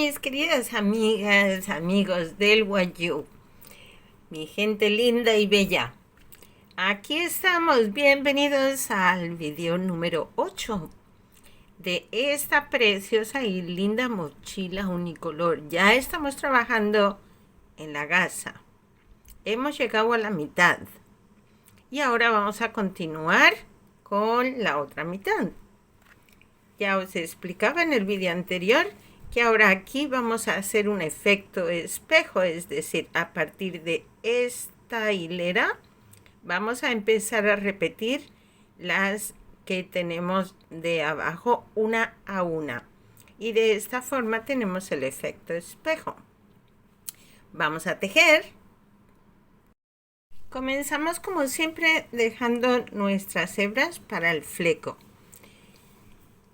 mis queridas amigas, amigos del Wayuu, mi gente linda y bella. Aquí estamos, bienvenidos al video número 8 de esta preciosa y linda mochila unicolor. Ya estamos trabajando en la gasa. Hemos llegado a la mitad. Y ahora vamos a continuar con la otra mitad. Ya os explicaba en el video anterior que ahora aquí vamos a hacer un efecto espejo, es decir, a partir de esta hilera vamos a empezar a repetir las que tenemos de abajo una a una. Y de esta forma tenemos el efecto espejo. Vamos a tejer. Comenzamos como siempre dejando nuestras hebras para el fleco.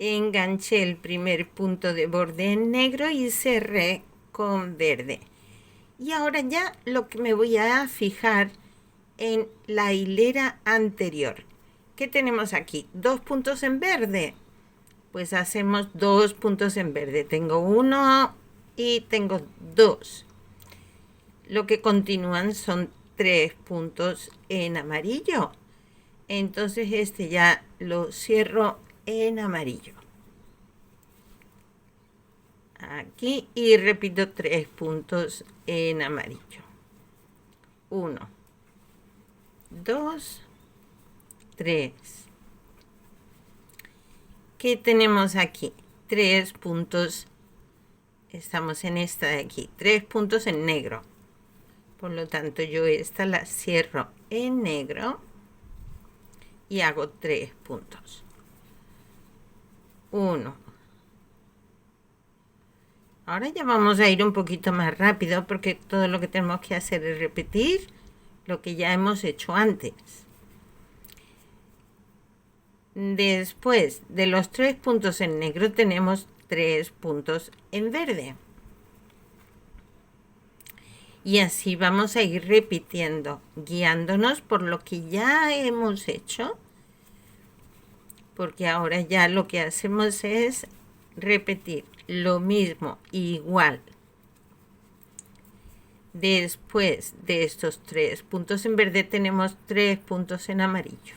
Enganché el primer punto de borde en negro y cerré con verde. Y ahora ya lo que me voy a fijar en la hilera anterior. ¿Qué tenemos aquí? 2 puntos en verde. Pues hacemos 2 puntos en verde. Tengo 1 y tengo 2. Lo que continúan son 3 puntos en amarillo. Entonces este ya lo cierro en amarillo. Aquí y repito 3 puntos en amarillo. 1, 2, 3. ¿Qué tenemos aquí? 3 puntos. Estamos en esta de aquí. 3 puntos en negro. Por lo tanto, yo esta la cierro en negro y hago 3 puntos. 1. Ahora ya vamos a ir un poquito más rápido porque todo lo que tenemos que hacer es repetir lo que ya hemos hecho antes. Después de los 3 puntos en negro tenemos 3 puntos en verde. Y así vamos a ir repitiendo, guiándonos por lo que ya hemos hecho. Porque ahora ya lo que hacemos es repetir lo mismo, igual. Después de estos 3 puntos en verde tenemos 3 puntos en amarillo.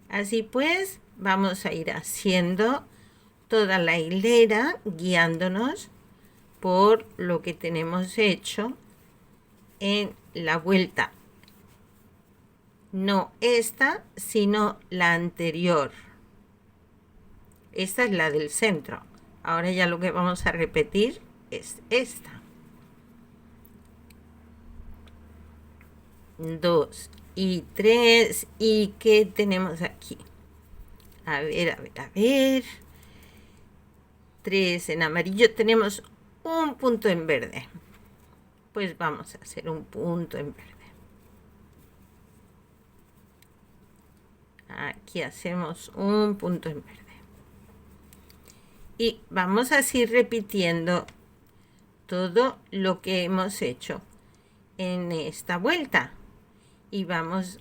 Así pues, vamos a ir haciendo toda la hilera guiándonos por lo que tenemos hecho en la vuelta. No esta, sino la anterior. Esta es la del centro. Ahora ya lo que vamos a repetir es esta. 2 y 3. ¿Y qué tenemos aquí? A ver. 3 en amarillo. Tenemos un punto en verde. Pues vamos a hacer un punto en verde. Aquí hacemos un punto en verde. Y vamos así repitiendo todo lo que hemos hecho en esta vuelta. Y vamos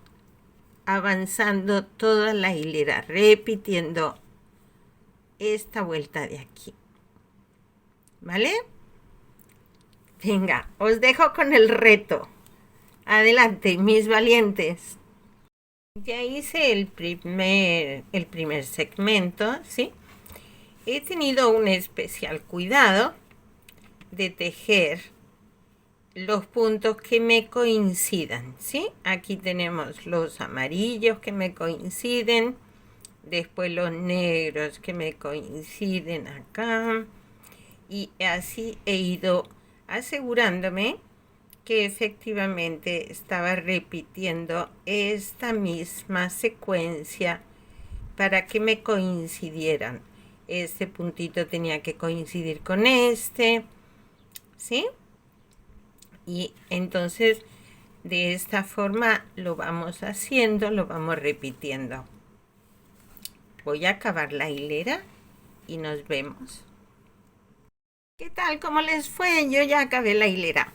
avanzando toda la hilera, repitiendo esta vuelta de aquí. ¿Vale? Venga, os dejo con el reto. Adelante, mis valientes. Ya hice el primer segmento, ¿sí? He tenido un especial cuidado de tejer los puntos que me coincidan, ¿sí? Aquí tenemos los amarillos que me coinciden, después los negros que me coinciden acá, y así he ido asegurándome que efectivamente estaba repitiendo esta misma secuencia para que me coincidieran. Este puntito tenía que coincidir con este, ¿sí? Y entonces de esta forma lo vamos haciendo, lo vamos repitiendo. Voy a acabar la hilera y nos vemos. ¿Qué tal? ¿Cómo les fue? Yo ya acabé la hilera.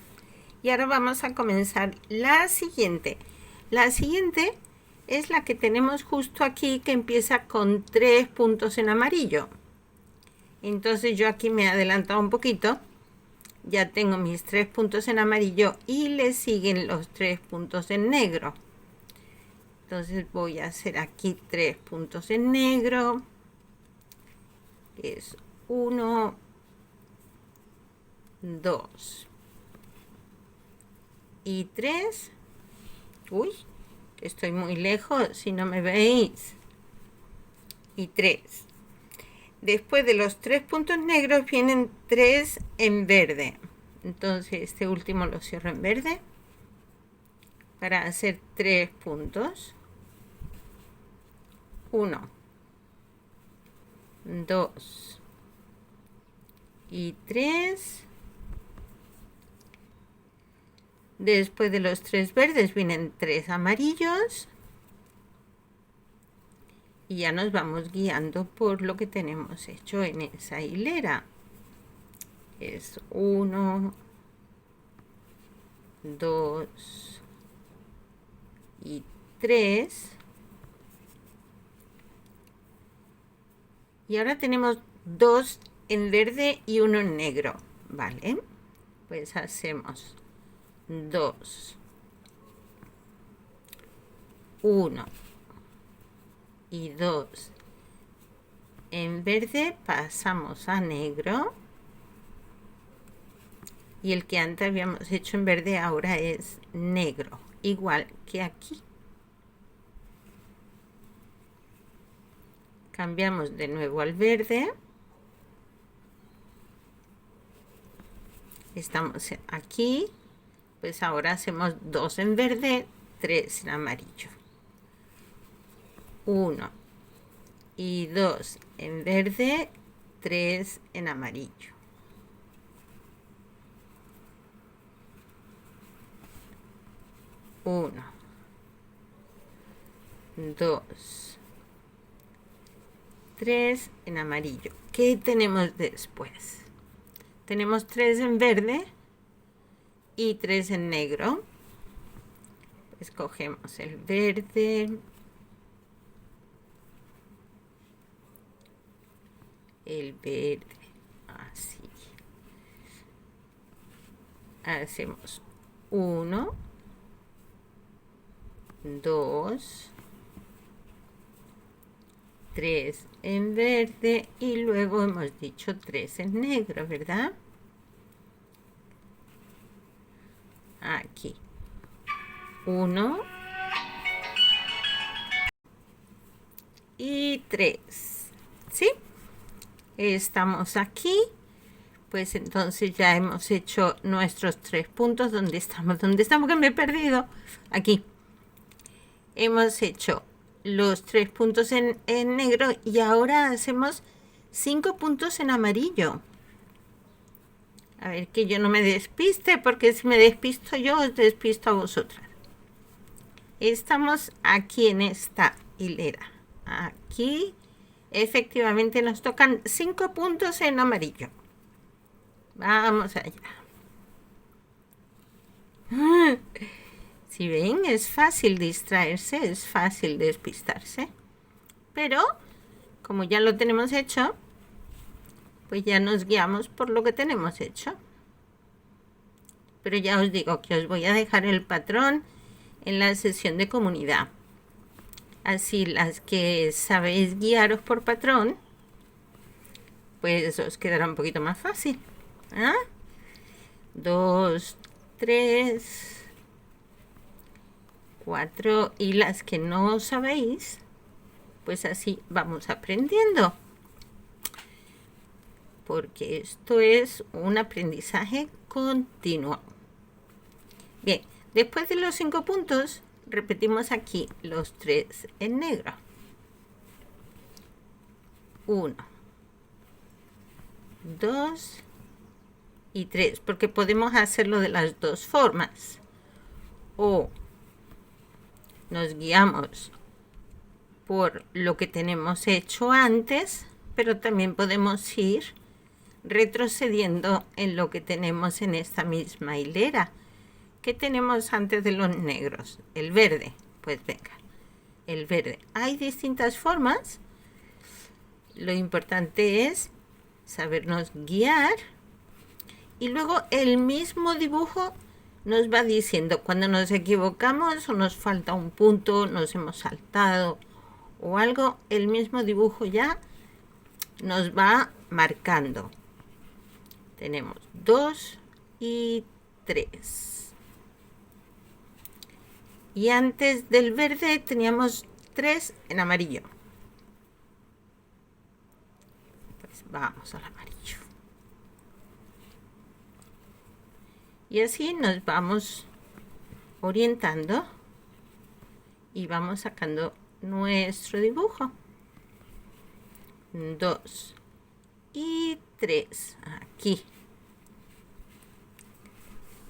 Y ahora vamos a comenzar la siguiente. La siguiente es la que tenemos justo aquí, que empieza con 3 puntos en amarillo. Entonces yo aquí me he adelantado un poquito. Ya tengo mis 3 puntos en amarillo y le siguen los 3 puntos en negro. Entonces voy a hacer aquí 3 puntos en negro. Es 1, 2 y 3. Uy, estoy muy lejos si no me veis. Y 3. Después de los 3 puntos negros vienen 3 en verde. Entonces este último lo cierro en verde para hacer 3 puntos. 1, 2 y 3. Después de los 3 verdes vienen 3 amarillos. Y ya nos vamos guiando por lo que tenemos hecho en esa hilera. Es 1, 2 y 3. Y ahora tenemos 2 en verde y 1 en negro, ¿vale? Pues hacemos 2, 1 y 2 en verde, pasamos a negro. Y el que antes habíamos hecho en verde ahora es negro, igual que aquí. Cambiamos de nuevo al verde. Estamos aquí. Pues ahora hacemos 2 en verde, 3 en amarillo. 1 y 2 en verde, 3 en amarillo. 1, 2, 3 en amarillo. ¿Qué tenemos después? Tenemos 3 en verde y 3 en negro. Escogemos el verde, así. Hacemos 1, 2, 3 en verde y luego hemos dicho 3 en negro, ¿verdad? Aquí 1 y 3, ¿sí? Estamos aquí. Pues entonces ya hemos hecho nuestros 3 puntos. ¿Dónde estamos? ¿Dónde estamos? Que me he perdido. Aquí. Hemos hecho los 3 puntos en negro y ahora hacemos 5 puntos en amarillo. A ver que yo no me despiste, porque si me despisto yo, os despisto a vosotras. Estamos aquí en esta hilera. Aquí efectivamente nos tocan 5 puntos en amarillo. Vamos allá. Si ven, es fácil distraerse, es fácil despistarse. Pero, como ya lo tenemos hecho, pues ya nos guiamos por lo que tenemos hecho. Pero ya os digo que os voy a dejar el patrón en la sesión de comunidad. Así las que sabéis guiaros por patrón, pues os quedará un poquito más fácil. 2, 3, 4 y las que no sabéis, pues así vamos aprendiendo. Porque esto es un aprendizaje continuo. Bien, después de los 5 puntos, repetimos aquí los 3 en negro. 1, 2 y 3, porque podemos hacerlo de las dos formas. O nos guiamos por lo que tenemos hecho antes, pero también podemos ir retrocediendo en lo que tenemos en esta misma hilera. ¿Qué tenemos antes de los negros? El verde. Pues venga, el verde. Hay distintas formas. Lo importante es sabernos guiar, y luego el mismo dibujo nos va diciendo cuando nos equivocamos o nos falta un punto, nos hemos saltado o algo, el mismo dibujo ya nos va marcando. Tenemos 2 y 3. Y antes del verde teníamos 3 en amarillo. Pues vamos al amarillo. Y así nos vamos orientando y vamos sacando nuestro dibujo. 2 y 3 aquí.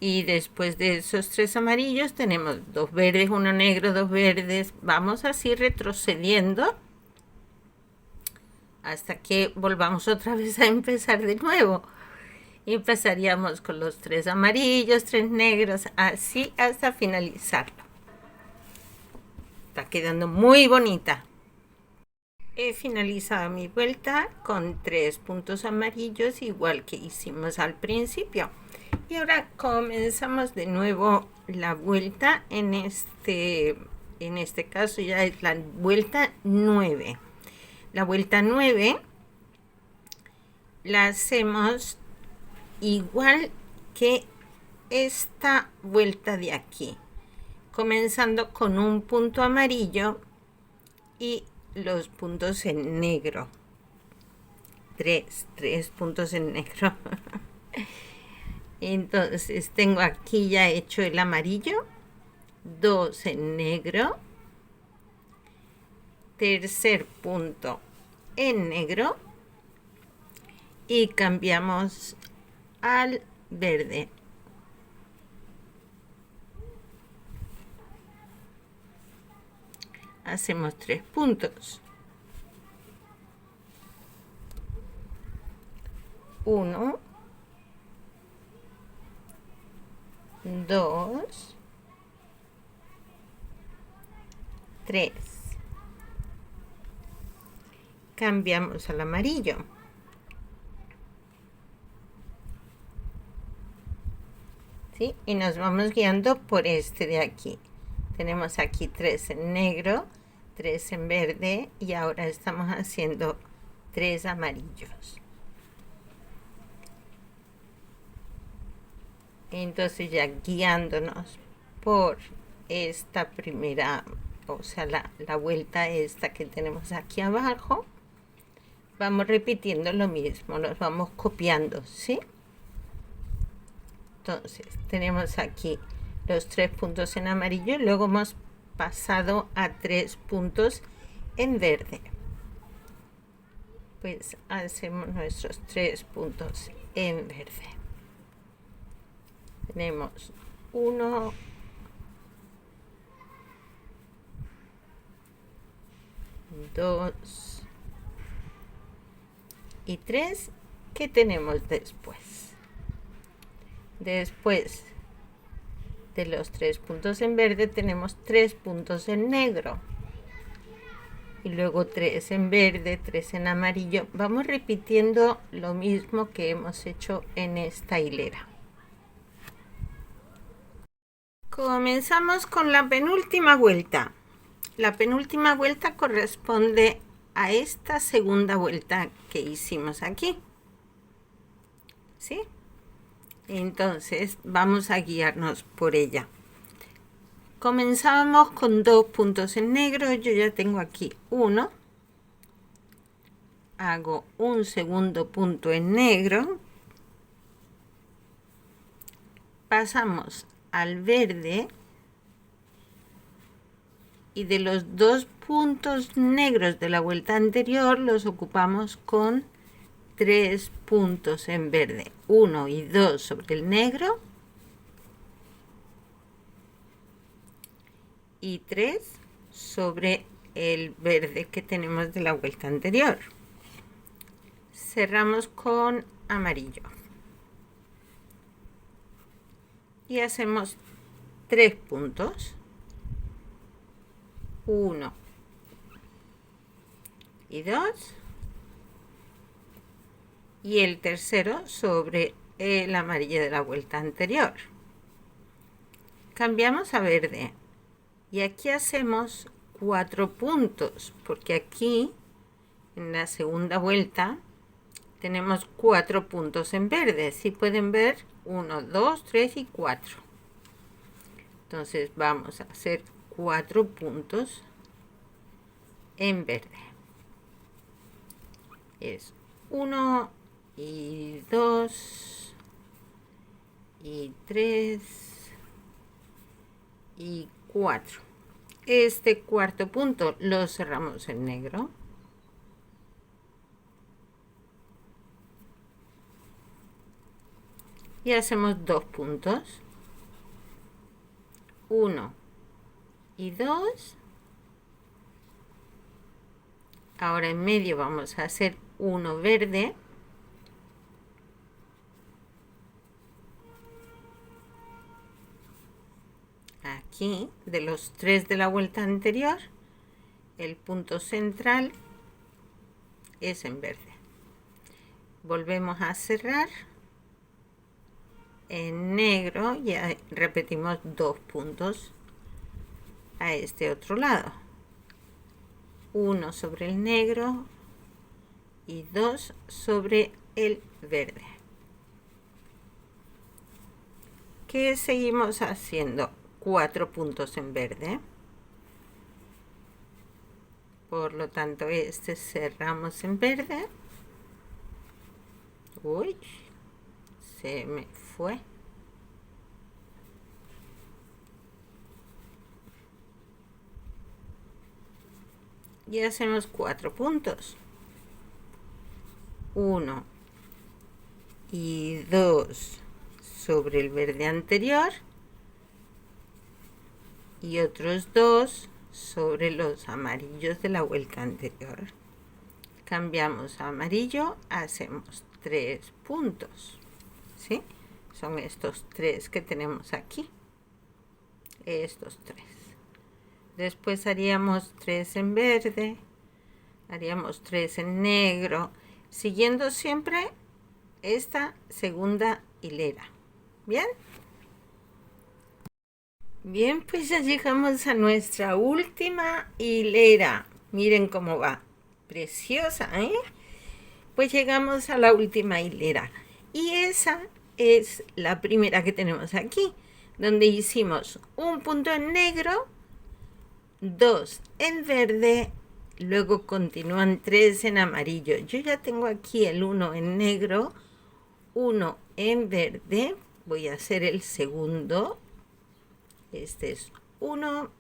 Y después de esos 3 amarillos tenemos 2 verdes, 1 negro, 2 verdes. Vamos así retrocediendo hasta que volvamos otra vez a empezar de nuevo. Y empezaríamos con los 3 amarillos, 3 negros, así hasta finalizarlo. Está quedando muy bonita. He finalizado mi vuelta con 3 puntos amarillos, igual que hicimos al principio. Y ahora comenzamos de nuevo la vuelta. En este caso ya es la vuelta 9. La vuelta 9 la hacemos igual que esta vuelta de aquí, comenzando con un punto amarillo y los puntos en negro. 3 puntos en negro. Entonces tengo aquí ya hecho el amarillo, 2 en negro, tercer punto en negro y cambiamos al verde. Hacemos 3 puntos. 1, 2, 3. Cambiamos al amarillo. ¿Sí? Y nos vamos guiando por este de aquí. Tenemos aquí 3 en negro, 3 en verde y ahora estamos haciendo 3 amarillos. Entonces ya guiándonos por esta primera, o sea, la vuelta esta que tenemos aquí abajo, vamos repitiendo lo mismo, nos vamos copiando, ¿sí? Entonces tenemos aquí los 3 puntos en amarillo y luego hemos pasado a 3 puntos en verde. Pues hacemos nuestros 3 puntos en verde. Tenemos 1, 2 y 3. ¿Qué tenemos después? Después de los 3 puntos en verde tenemos 3 puntos en negro y luego 3 en verde, 3 en amarillo. Vamos repitiendo lo mismo que hemos hecho en esta hilera. Comenzamos con la penúltima vuelta. La penúltima vuelta corresponde a esta segunda vuelta que hicimos aquí, ¿sí? Entonces vamos a guiarnos por ella. Comenzamos con 2 puntos en negro. Yo ya tengo aquí 1. Hago un segundo punto en negro. Pasamos al verde. Y de los 2 puntos negros de la vuelta anterior los ocupamos con 3 puntos en verde, 1 y 2 sobre el negro y 3 sobre el verde que tenemos de la vuelta anterior. Cerramos con amarillo y hacemos 3 puntos, 1 y 2. y el tercero sobre el amarillo de la vuelta anterior. Cambiamos a verde y aquí hacemos 4 puntos, porque aquí en la segunda vuelta tenemos 4 puntos en verde. Si pueden ver, 1, 2, 3 y 4. Entonces vamos a hacer 4 puntos en verde. Es 1 y 2 y 3 y 4. Este cuarto punto lo cerramos en negro. Y hacemos 2 puntos. 1 y 2. Ahora en medio vamos a hacer uno verde. Aquí, de los 3 de la vuelta anterior, el punto central es en verde. Volvemos a cerrar en negro, ya repetimos 2 puntos a este otro lado. 1 sobre el negro y 2 sobre el verde. ¿Qué seguimos haciendo? 4 puntos en verde. Por lo tanto, este cerramos en verde. Uy, se me fue. Y hacemos 4 puntos. 1 y 2 sobre el verde anterior y otros 2 sobre los amarillos de la vuelta anterior. Cambiamos a amarillo, hacemos 3 puntos, ¿sí? Son estos 3 que tenemos aquí, estos 3. Después haríamos 3 en verde, haríamos 3 en negro, siguiendo siempre esta segunda hilera. ¿Bien? Bien, pues ya llegamos a nuestra última hilera. Miren cómo va. Preciosa, ¿eh? Pues llegamos a la última hilera. Y esa es la primera que tenemos aquí, donde hicimos un punto en negro, 2 en verde, luego continúan 3 en amarillo. Yo ya tengo aquí el 1 en negro, 1 en verde. Voy a hacer el segundo. Este es 1,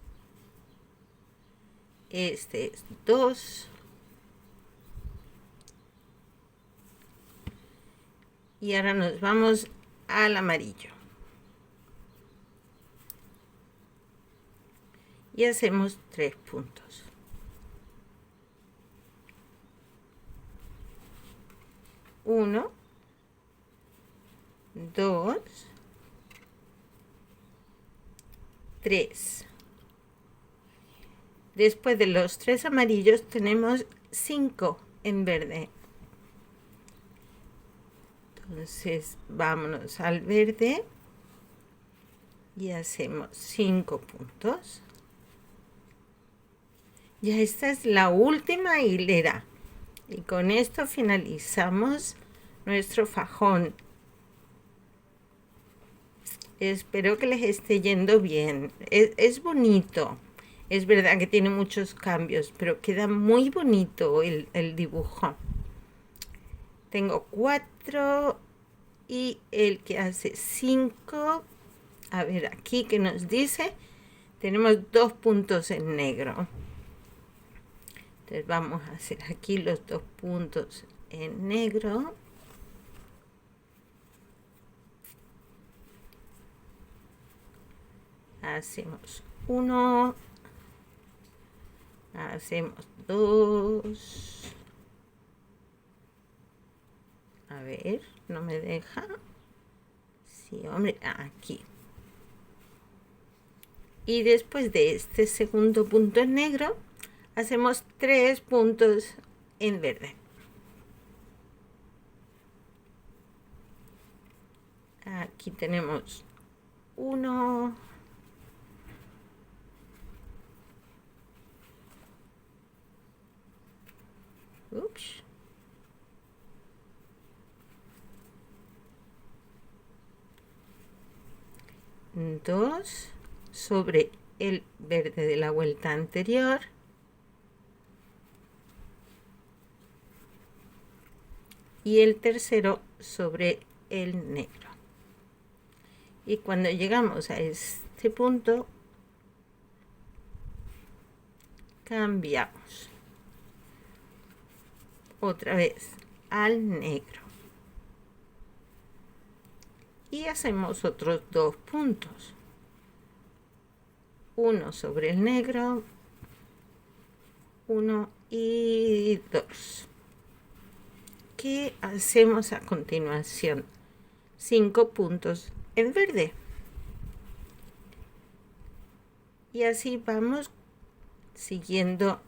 este es 2 y ahora nos vamos al amarillo y hacemos 3 puntos. 1, 2, 3. Después de los 3 amarillos tenemos 5 en verde. Entonces vámonos al verde y hacemos 5 puntos. Ya esta es la última hilera y con esto finalizamos nuestro fajón. Espero que les esté yendo bien. Es bonito. Es verdad que tiene muchos cambios, pero queda muy bonito el dibujo. Tengo 4 y el que hace 5. A ver, aquí que nos dice, tenemos 2 puntos en negro. Entonces vamos a hacer aquí los 2 puntos en negro. Hacemos 1, hacemos 2. A ver, no me deja. Sí, hombre, aquí. Y después de este segundo punto en negro, hacemos 3 puntos en verde. Aquí tenemos 1, 2 sobre el verde de la vuelta anterior, y el tercero sobre el negro. Y cuando llegamos a este punto, cambiamos otra vez al negro y hacemos otros 2 puntos, uno sobre el negro, 1 y 2. ¿Qué hacemos a continuación? 5 puntos en verde. Y así vamos siguiendo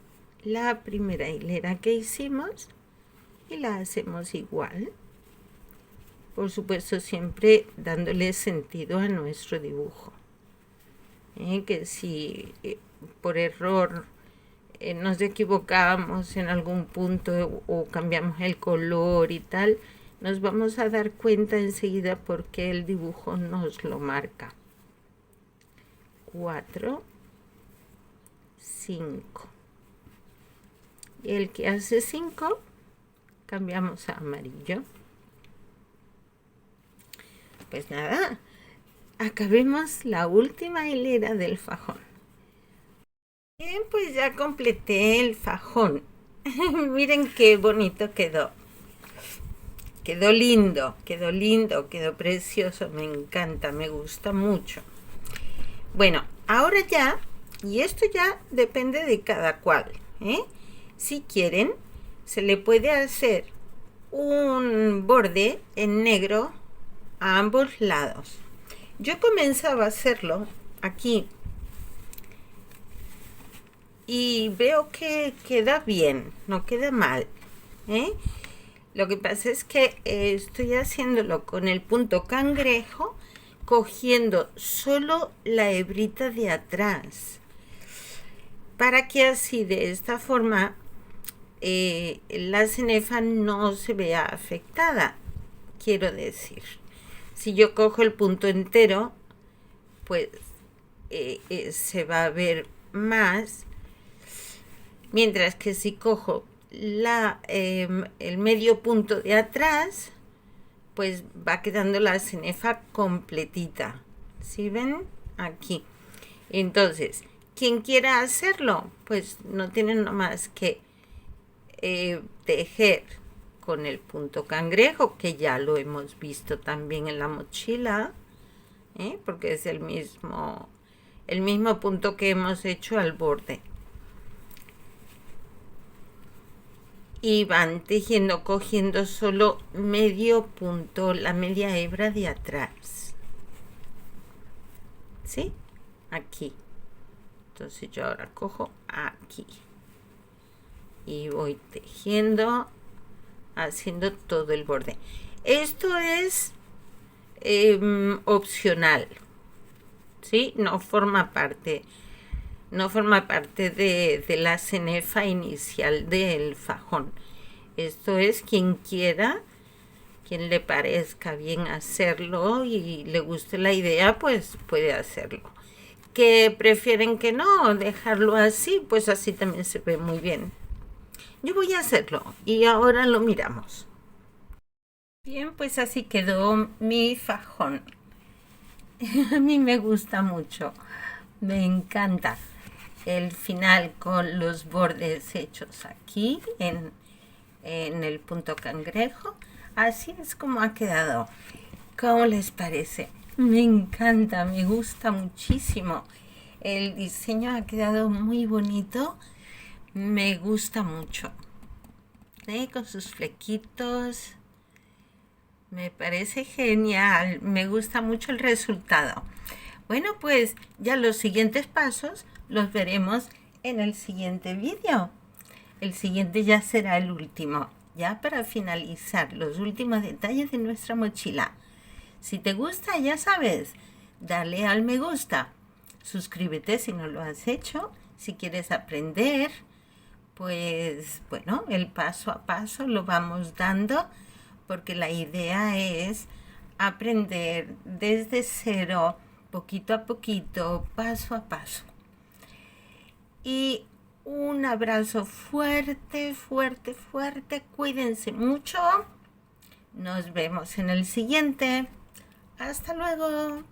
la primera hilera que hicimos y la hacemos igual. Por supuesto, siempre dándole sentido a nuestro dibujo. Que si por error nos equivocamos en algún punto o cambiamos el color y tal, nos vamos a dar cuenta enseguida porque el dibujo nos lo marca. 4, 5. Y el que hace 5, cambiamos a amarillo. Pues nada, acabemos la última hilera del fajón. Bien, pues ya completé el fajón. Miren qué bonito quedó. Quedó lindo, quedó precioso. Me encanta, me gusta mucho. Bueno, ahora ya, y esto ya depende de cada cual, Si quieren, se le puede hacer un borde en negro a ambos lados. Yo comenzaba a hacerlo aquí y veo que queda bien, no queda mal, Lo que pasa es que estoy haciéndolo con el punto cangrejo, cogiendo solo la hebrita de atrás, para que así de esta forma la cenefa no se vea afectada. Quiero decir, si yo cojo el punto entero, pues se va a ver más, mientras que si cojo el medio punto de atrás, pues va quedando la cenefa completita. ¿Sí ven? Aquí. Entonces, quien quiera hacerlo, pues no tienen nomás que tejer con el punto cangrejo, que ya lo hemos visto también en la mochila, porque es el mismo punto que hemos hecho al borde. Y van tejiendo, cogiendo solo medio punto, la media hebra de atrás. ¿Sí? Aquí. Entonces yo ahora cojo aquí. Y voy tejiendo, haciendo todo el borde. Esto es opcional. ¿Sí? No forma parte de la cenefa inicial del fajón. Esto es quien quiera, quien le parezca bien hacerlo y le guste la idea, pues puede hacerlo. Que prefieren que no, dejarlo así, pues así también se ve muy bien. Yo voy a hacerlo y ahora lo miramos. Bien, pues así quedó mi fajón. A mí me gusta mucho, me encanta el final con los bordes hechos aquí en el punto cangrejo. Así es como ha quedado. ¿Cómo les parece? Me encanta, me gusta muchísimo. El diseño ha quedado muy bonito. Me gusta mucho. Con sus flequitos. Me parece genial. Me gusta mucho el resultado. Bueno, pues ya los siguientes pasos los veremos en el siguiente vídeo. El siguiente ya será el último, ya para finalizar los últimos detalles de nuestra mochila. Si te gusta, ya sabes, dale al me gusta. Suscríbete si no lo has hecho. Si quieres aprender, pues bueno, el paso a paso lo vamos dando porque la idea es aprender desde cero, poquito a poquito, paso a paso. Y un abrazo fuerte, fuerte, fuerte. Cuídense mucho. Nos vemos en el siguiente. Hasta luego.